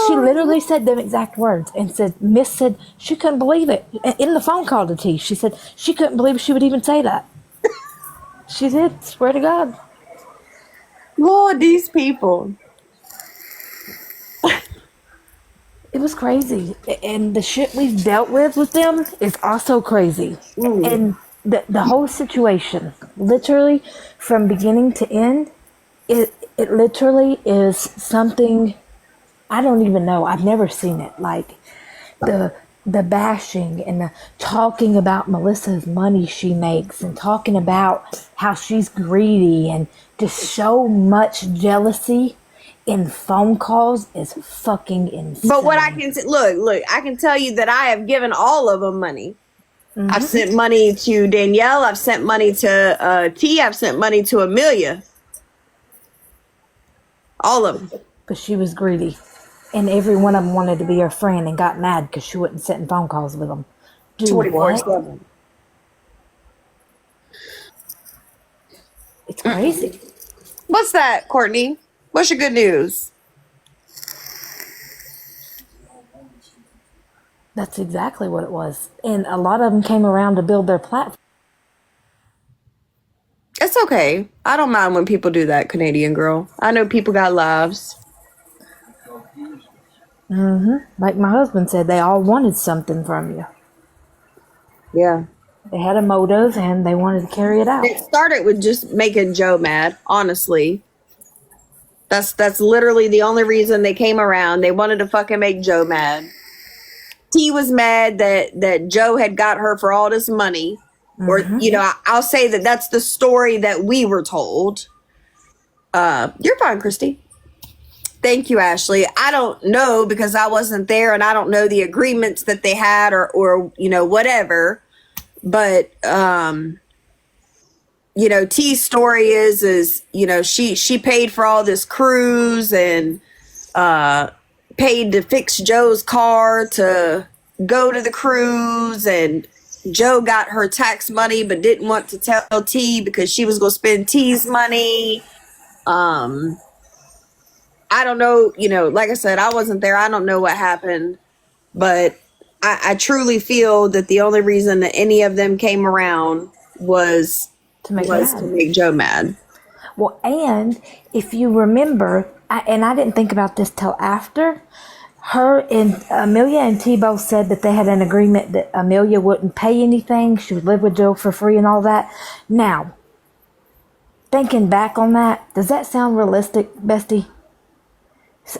she literally said them exact words and said, Miss said she couldn't believe it. In the phone call to T, she said she couldn't believe she would even say that. She did, swear to God.
Lord, these people.
It was crazy. And the shit we've dealt with them is also crazy. And the whole situation, literally from beginning to end, it literally is something I don't even know. I've never seen it. Like the bashing and the talking about Melissa's money she makes and talking about how she's greedy and just so much jealousy in phone calls is fucking insane.
But what I can look, I can tell you that I have given all of them money. Mm-hmm. I've sent money to Danielle. I've sent money to T. I've sent money to Amelia. All of them.
But she was greedy. And every one of them wanted to be her friend and got mad because she wasn't sitting phone calls with them.
24/7.
It's crazy.
What's that, Courtney? What's your good news?
That's exactly what it was. And a lot of them came around to build their platform.
It's okay. I don't mind when people do that, Canadian girl. I know people got lives.
Like my husband said, they all wanted something from you.
Yeah.
They had a motive and they wanted to carry it out.
It started with just making Joe mad, honestly. That's literally the only reason they came around. They wanted to fucking make Joe mad. T was mad that Joe had got her for all this money. Or, you know, I'll say that that's the story that we were told. You're fine, Christy. Thank you, Ashley. I don't know because I wasn't there and I don't know the agreements that they had or you know, whatever. But, you T's story is she paid for all this cruise and paid to fix Joe's car to go to the cruise, and Joe got her tax money but didn't want to tell T because she was going to spend T's money. I don't know, like I said, I wasn't there. I don't know what happened, but I truly feel that the only reason that any of them came around was
To make
to make Joe mad.
Well, and if you remember, and I didn't think about this till after, her and Amelia and T both said that they had an agreement that Amelia wouldn't pay anything. She would live with Joe for free and all that. Now, thinking back on that, does that sound realistic, Bestie?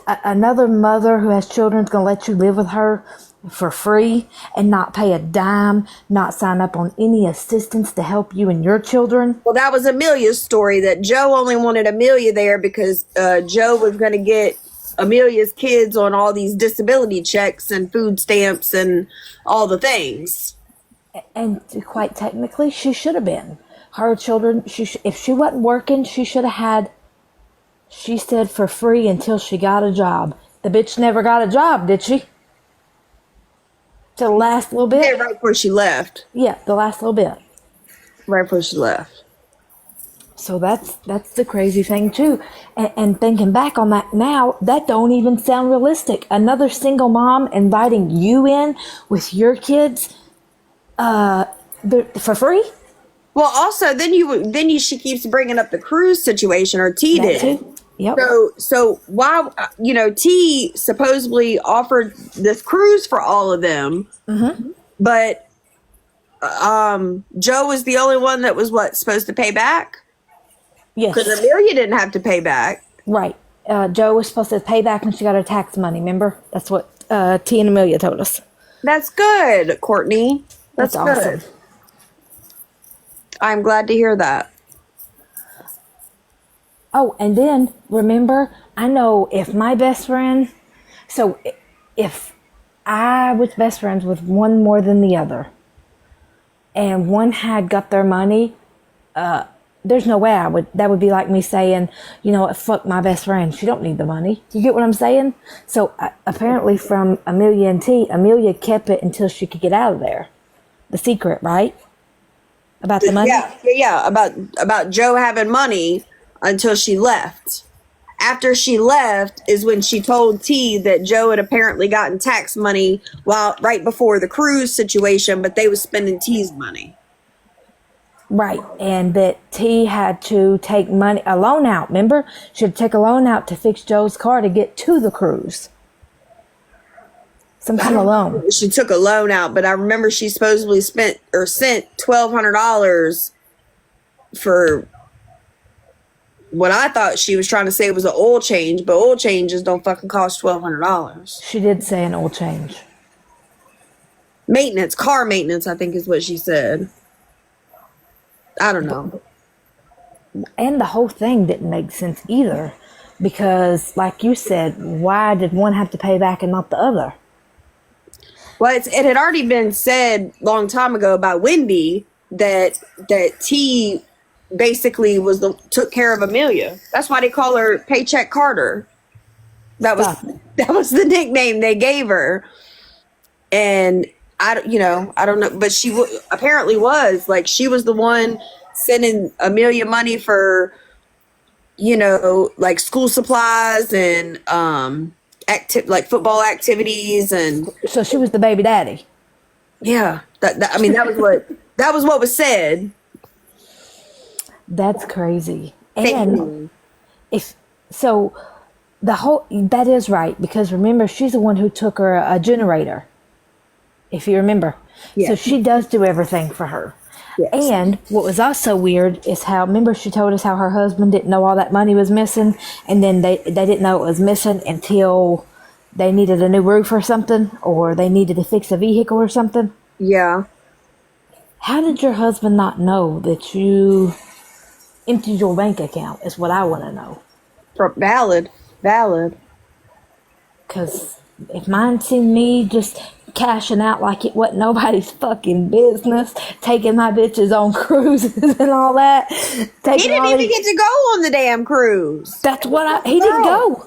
Another mother who has children is going to let you live with her for free and not pay a dime, not sign up on any assistance to help you and your children?
Well, that was Amelia's story, that Joe only wanted Amelia there because Joe was going to get Amelia's kids on all these disability checks and food stamps and all the things.
And quite technically, she should have been. Her children, if she wasn't working, she should have had, she said, for free until she got a job. The bitch never got a job, did she? To the last little bit?
Yeah, right before she left.
Yeah, the last little bit.
Right before she left.
So that's the crazy thing too. And thinking back on that now, that don't even sound realistic. Another single mom inviting you in with your kids for free?
Well, also then she keeps bringing up the cruise situation, or T
That
did.
too. Yep.
So why T supposedly offered this cruise for all of them, but Joe was the only one that was supposed to pay back.
Yes.
Because Amelia didn't have to pay back.
Right. Joe was supposed to pay back when she got her tax money. Remember? That's what T and Amelia told us.
That's good, Courtney. That's
awesome.
good. I'm glad to hear that.
Oh, and then remember, I know if my best friend, so if I was best friends with one more than the other, and one had got their money, there's no way that would be like me saying, fuck my best friend. She don't need the money. You get what I'm saying? So apparently from Amelia and T, Amelia kept it until she could get out of there. The secret, right? About the money?
Yeah. About Joe having money until she left. After she left is when she told T that Joe had apparently gotten tax money right before the cruise situation, but they was spending T's money.
Right, and that T had to take a loan out, remember? She had to take a loan out to fix Joe's car to get to the cruise. Some kind of loan.
She took a loan out, but I remember she supposedly sent $1,200 for what I thought she was trying to say was an oil change, but oil changes don't fucking cost $1,200.
She did say an oil change.
Car maintenance, I think is what she said. I don't know.
And the whole thing didn't make sense either, because like you said, why did one have to pay back and not the other?
Well, it had already been said a long time ago about Wendy that T basically took care of Amelia. That's why they call her Paycheck Carter. That was the nickname they gave her. And I don't know, but she apparently was she was the one sending Amelia money for, school supplies and football activities, and
so she was the baby daddy.
Yeah, that was what was said.
That's crazy. And that is right, because remember, she's the one who took her a generator. If you remember.
Yes.
So she does do everything for her. Yes. And what was also weird is remember she told us how her husband didn't know all that money was missing, and then they didn't know it was missing until they needed a new roof or something, or they needed to fix a vehicle or something?
Yeah.
How did your husband not know that you emptied your bank account is what I want to know.
Valid.
Because if mine seen me just cashing out like it wasn't nobody's fucking business, taking my bitches on cruises and all that.
He
Taking
didn't
all
even
these,
get to go on the damn cruise.
that's what he didn't go.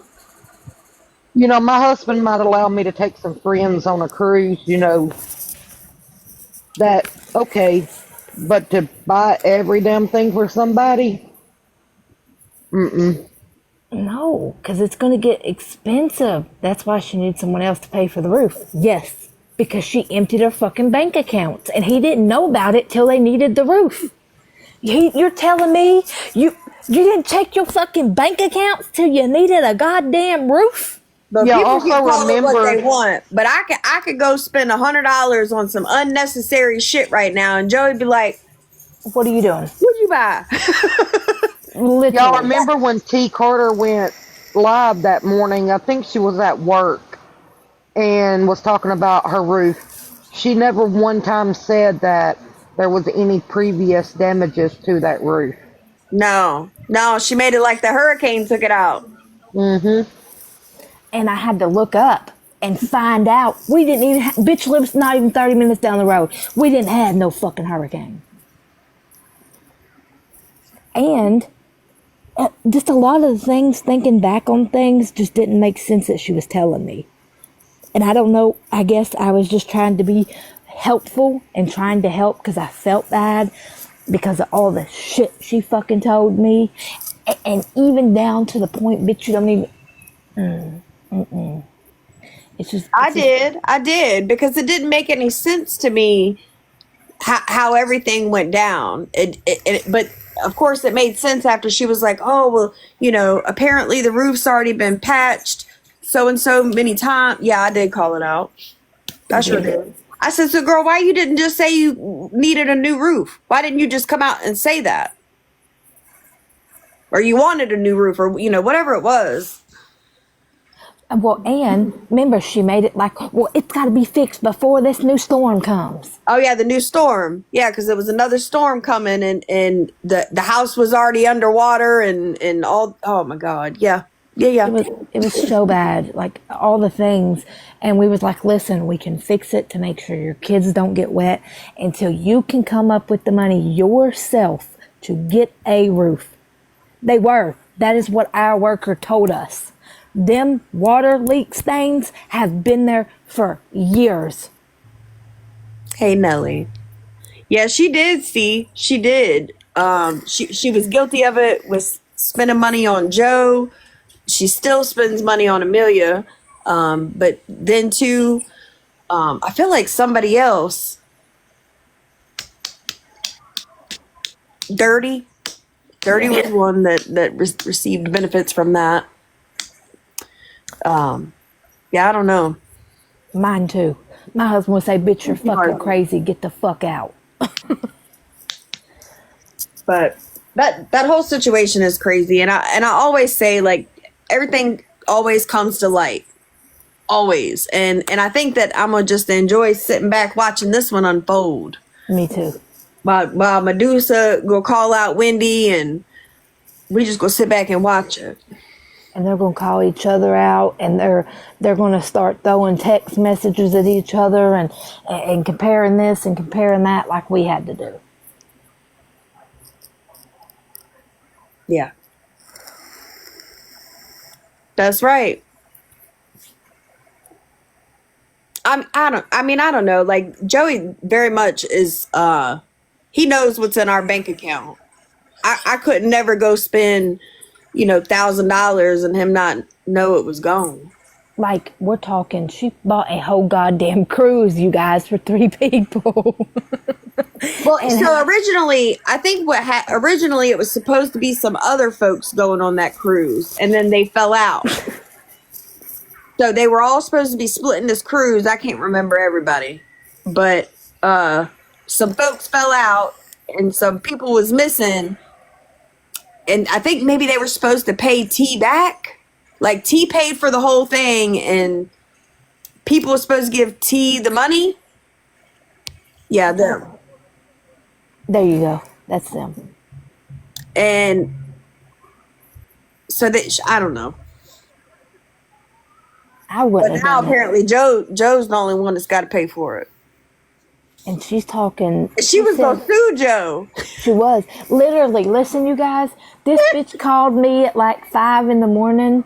You know, my husband might allow me to take some friends on a cruise, you know, that, okay, but to buy every damn thing for somebody? Mm-mm.
No, because it's going to get expensive. That's why she needs someone else to pay for the roof. Yes, because she emptied her fucking bank accounts, and he didn't know about it till they needed the roof. You're telling me you didn't check your fucking bank accounts till you needed a goddamn roof?
But
Yeah,
people
also
can call it what they
remember,
want. But I could go spend $100 on some unnecessary shit right now, and Joey'd be like,
What are you doing?
"What'd you buy?"
y'all
Literally.
remember when T. Carter went live that morning? I think she was at work and was talking about her roof. She never one time said that there was any previous damages to that roof.
No, she made it like the hurricane took it out.
Mm-hmm.
And I had to look up and find out. We didn't even bitch lives not even 30 minutes down the road. We didn't have no fucking hurricane. And just a lot of the things, thinking back on things, just didn't make sense that she was telling me. And I don't know, I guess I was just trying to be helpful and trying to help because I felt bad because of all the shit she fucking told me. And even down to the point, bitch, you don't even... It's just...
I did because it didn't make any sense to me how everything went down. But of course, it made sense after she was like, "Oh well, you know, apparently the roof's already been patched so and so many times." Yeah, I did call it out. I sure did. I said, "So, girl, why you didn't just say you needed a new roof? Why didn't you just come out and say that? Or you wanted a new roof, or you know, whatever it was."
Well, and remember, she made it like, well, it's got to be fixed before this new storm comes.
Oh yeah, the new storm. Yeah, because there was another storm coming, and the house was already underwater, and all. Oh my God, yeah.
It was so bad, like all the things. And we was like, listen, we can fix it to make sure your kids don't get wet until you can come up with the money yourself to get a roof. They were. That is what our worker told us. Them water leak stains have been there for years.
Hey Nelly. Yeah, she did. See, she did. She was guilty of it. Was spending money on Joe. She still spends money on Amelia. But then too, I feel like somebody else. Dirty was one that received benefits from that. Yeah, I don't know.
Mine too. My husband would say, bitch, you're fucking crazy. Get the fuck out.
But that whole situation is crazy, and I always say, like, everything always comes to light, always, and I think that I'm gonna just enjoy sitting back watching this one unfold.
Me too.
While Medusa go call out Wendy, and we just go sit back and watch it.
And they're going to call each other out, and they're going to start throwing text messages at each other and comparing this and comparing that like we had to do.
Yeah. That's right. I don't know. Like, Joey very much is, he knows what's in our bank account. I could never go spend, $1,000 and him not know it was gone.
Like, we're talking, she bought a whole goddamn cruise, you guys, for 3 people.
Well, so originally, I think originally it was supposed to be some other folks going on that cruise, and then they fell out. So they were all supposed to be splitting this cruise. I can't remember everybody, but some folks fell out, and some people was missing. And I think maybe they were supposed to pay T back. Like, T paid for the whole thing, and people were supposed to give T the money. Yeah, them.
There you go. That's them.
And so I don't know.
I wouldn't
But
have
now
done it.
apparently Joe's the only one that's got to pay for it.
And she's talking.
She was
said-
gonna sue Joe.
She was. Literally, listen, you guys. This bitch called me at like 5 in the morning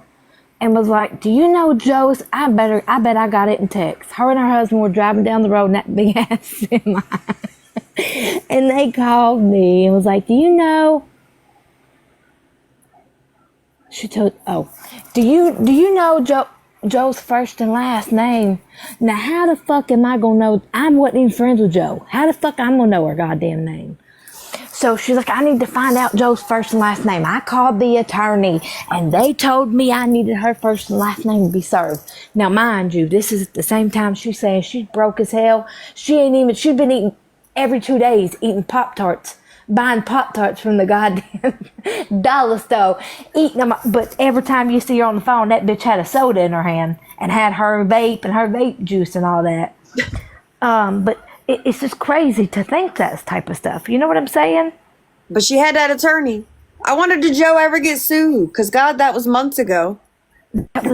and was like, do you know Joe's? I bet I got it in text. Her and her husband were driving down the road in that big ass semi. And they called me and was like, do you know? She told, do you know Joe's first and last name? Now, how the fuck am I gonna know? I wasn't even friends with Joe. How the fuck I'm gonna know her goddamn name? So she's like, I need to find out Joe's first and last name. I called the attorney and they told me I needed her first and last name to be served. Now, mind you, this is at the same time she's saying she's broke as hell. She'd been eating every 2 days, eating Pop-Tarts, buying Pop-Tarts from the goddamn dollar store, eating them. But every time you see her on the phone, that bitch had a soda in her hand and had her vape and her vape juice and all that. But it's just crazy to think that type of stuff. You know what I'm saying?
But she had that attorney. I wonder, did Joe ever get sued? Because, God, that was months ago.
That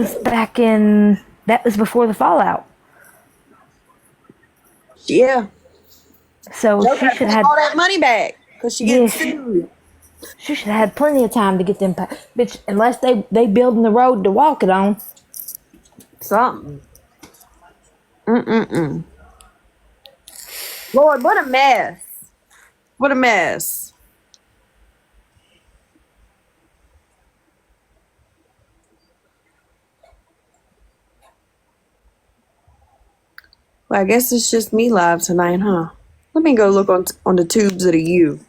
was before the fallout.
Yeah.
So
Joe
she
got to
should
pay
have
all that money back because she getting
Yeah.
sued.
she should have had plenty of time to get them bitch, unless they building the road to walk it on.
Something. Lord, what a mess. What a mess. Well, I guess it's just me live tonight, huh? Let me go look on the tubes of the U.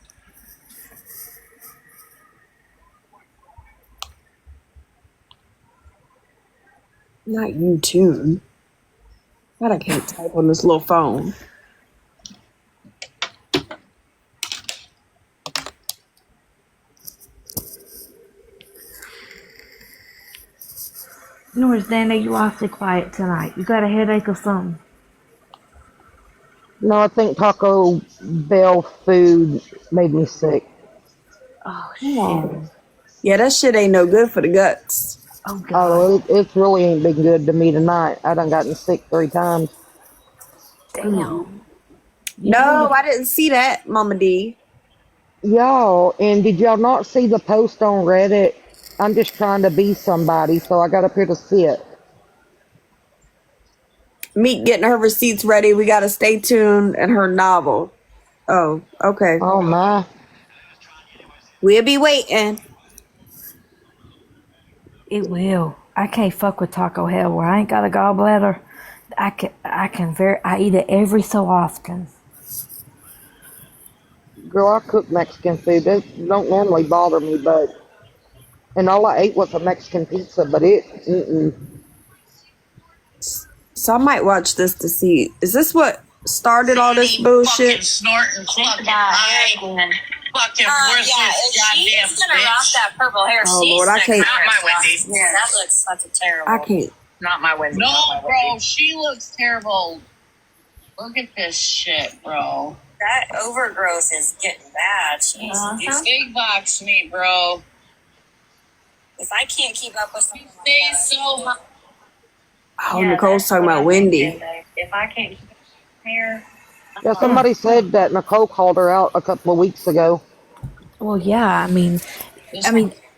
Not YouTube. God, I can't type on this little phone.
Nora's Dana, you awfully quiet tonight. You got a headache or something?
No, I think Taco Bell food made me sick.
Oh shit.
Yeah, that shit ain't no good for the guts.
Oh god.
Oh, it really ain't been good to me tonight. I done gotten sick 3 times.
Damn.
No, I didn't see that, Mama D.
Y'all, and did y'all not see the post on Reddit? I'm just trying to be somebody, so I got up here to sit.
Meek getting her receipts ready. We gotta stay tuned and her novel. Oh, okay.
Oh my.
We'll be waiting.
It will. I can't fuck with Taco Hell where I ain't got a gallbladder. I eat it every so often.
Girl, I cook Mexican food. It don't normally bother me, and all I ate was a Mexican pizza, but
So I might watch this to see. Is this what started all this bullshit?
Fucking snorting, fucking high, fucking worthless goddamn
She's gonna rock
bitch.
that purple hair.
Oh,
She's
Lord, I can't-
Not my Wendy.
Yeah, that looks fucking terrible.
I can't.
Not my Wendy.
No, bro, she looks terrible. Look at this shit, bro.
That overgrowth is getting bad. Jeez.
You big box me, bro.
If I can't keep up with
You
something
stay so high.
Oh, Nicole's talking about Wendy.
If I can't keep up with hair.
yeah, somebody said that Nicole called her out a couple of weeks ago.
Well, yeah, I mean,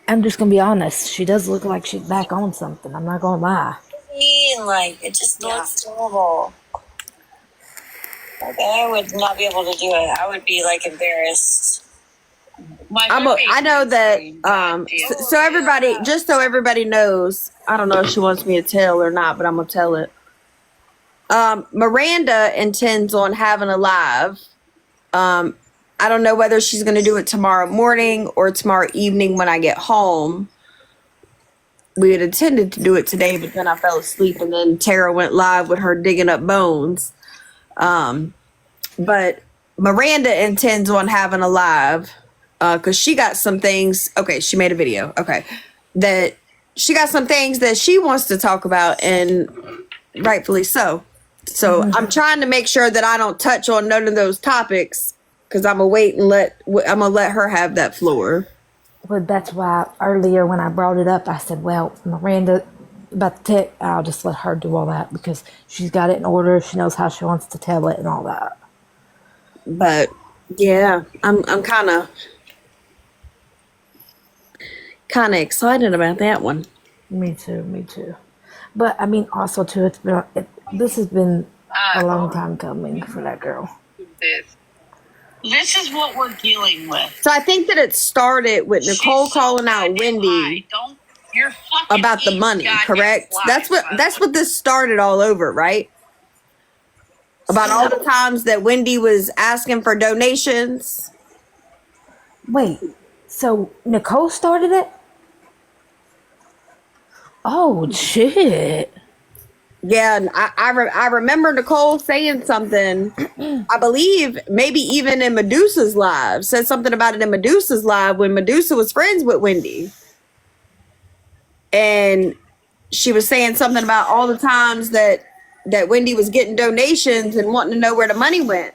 I'm just gonna be honest. She does look like she's back on something. I'm not gonna lie.
Like, it just looks terrible. Like, I would not be able to do it. I would be, like, embarrassed.
I know that. So everybody, just so everybody knows, I don't know if she wants me to tell or not, but I'm gonna tell it. Miranda intends on having a live. I don't know whether she's gonna do it tomorrow morning or tomorrow evening when I get home. We had intended to do it today, but then I fell asleep, and then Tara went live with her digging up bones. But Miranda intends on having a live because she got some things. Okay, she made a video. Okay, that she got some things that she wants to talk about, and rightfully so. So I'm trying to make sure that I don't touch on none of those topics because I'm gonna wait and I'm gonna let her have that floor.
Well, that's why earlier when I brought it up, I said, well, Miranda about the tech, I'll just let her do all that because she's got it in order. She knows how she wants to tell it and all that.
But yeah, I'm kind of excited about that one.
Me too. But I mean, also too, this has been a long time coming for that girl.
This is what we're dealing with.
So I think that it started with Nicole
She's so
calling out
goddamn
Wendy
lie. Don't you're fucking
about the
eating
money,
goddamn
correct?
flies,
That's what this started all over, right? About all the times that Wendy was asking for donations.
Wait, so Nicole started it? Oh shit!
Yeah, and I remember Nicole saying something. I believe maybe even in Medusa's live, said something about it in Medusa's live when Medusa was friends with Wendy, and she was saying something about all the times that Wendy was getting donations and wanting to know where the money went,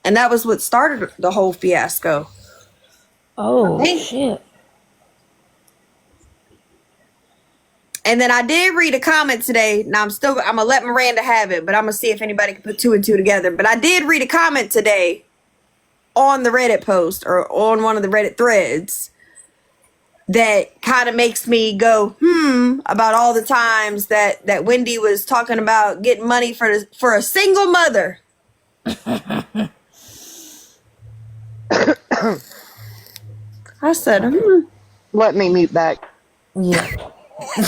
and that was what started the whole fiasco.
Oh shit!
And then I did read a comment today. Now I'm gonna let Miranda have it, but I'm gonna see if anybody can put two and two together. But I did read a comment today on the Reddit post or on one of the Reddit threads that kind of makes me go, about all the times that Wendy was talking about getting money for a single mother. I said,
Let me mute back.
Yeah,